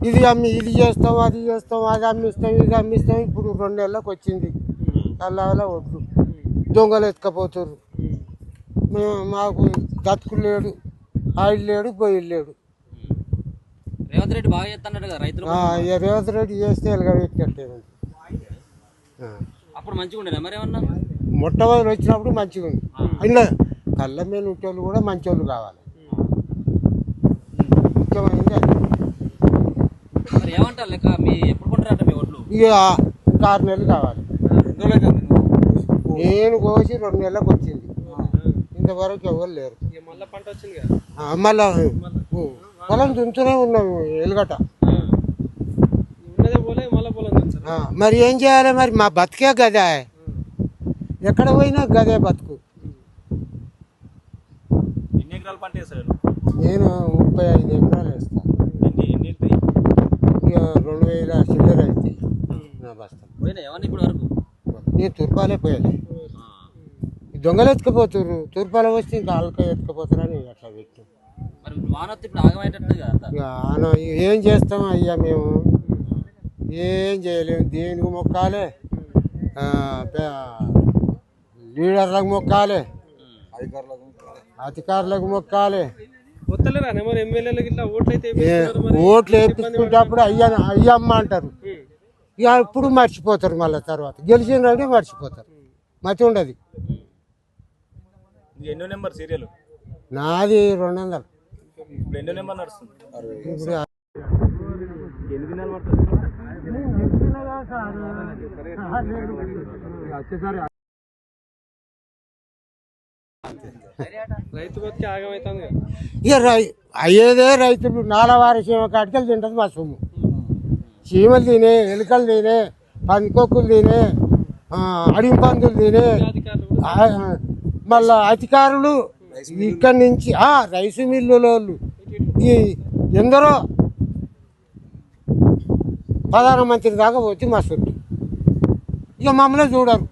ఇది అమ్మి ఇది చేస్తాం అది చేస్తాం అది అమ్మిస్తాం ఇది అమ్మిస్తాం. ఇప్పుడు 2 నెలలకు వచ్చింది అలా వడ్లు దొంగలు ఎత్తుకపోతారు. మాకు దతుకులు లేడు, ఆయిల్ లేడు, బొయ్యిలు లేడు. రేవంత్ రెడ్డి బాగా చేస్తున్నాడు కదా రైతులు. రేవంత్ రెడ్డి చేస్తే ఎలాగెట్టినట్టే. అప్పుడు మంచిగా ఉండేనా మరి ఏమన్నా? మొట్టమొదటి వచ్చినప్పుడు మంచిగా ఉంది. ఇలా కళ్ళ మీద ఉంటేళ్ళు కూడా మంచి వాళ్ళు కావాలి. ముఖ్యమైనది అది. మరి ఏమంటారు లెక్క మీ ఎప్పుడు కొంటారంట మీ ఒడ్లు? ఇక 6 నెలలు కావాలి. నేను కోసి 2 నెలలకు వచ్చింది. ఇంతవరకు ఎవరు లేరు. మళ్ళా పొలం దుంతూనే ఉన్నాము ఎలుగట. మరి ఏం చేయాలి? మరి మా బతికే గదే, ఎక్కడ పోయినా గదే బతుకు. నేను 35 ఎకరాలు వేస్తాను. ఇక 2000 చిల్లర అవుతాయి నా బస్తా. ఇప్పుడు వరకు నేను తుర్పాలే పోయాలి. దొంగలు ఎత్తుకుపోతుర్రు. తుర్పాల వస్తే ఇంకా ఆళ్ళకే ఎత్తుకుపోతారని అట్లా పెట్టు. ఏం చేస్తాం అయ్యా మేము? ఏం చేయలేము. దేనికి మొక్కాలే? లీడర్లకు మొక్కాలి, అధికారులకు మొక్కాలి. ఓట్లు వేయించుకుంటప్పుడు అయ్యమ్మ అంటారు. ఇక ఇప్పుడు మర్చిపోతారు. మళ్ళీ తర్వాత గెలిచినట్టే మర్చిపోతారు. మతి ఉండదు. నాది 200. ఇప్పుడు ఇక అయ్యేదే రైతులు. నాలవారి చీమ కాటికలు తింటుంది మా సొమ్ము. చీమలు తినే, ఎలుకలు తినే, పందికొక్కులు తినే, అడవి పందులు తినే. మళ్ళా అధికారులు ఇక్కడి నుంచి రైసు మిల్లులోళ్ళు ఈ ఎందరో ప్రధానమంత్రి దాకా పోతే మా చుట్టూ. ఇక మమ్మల్ని చూడరు.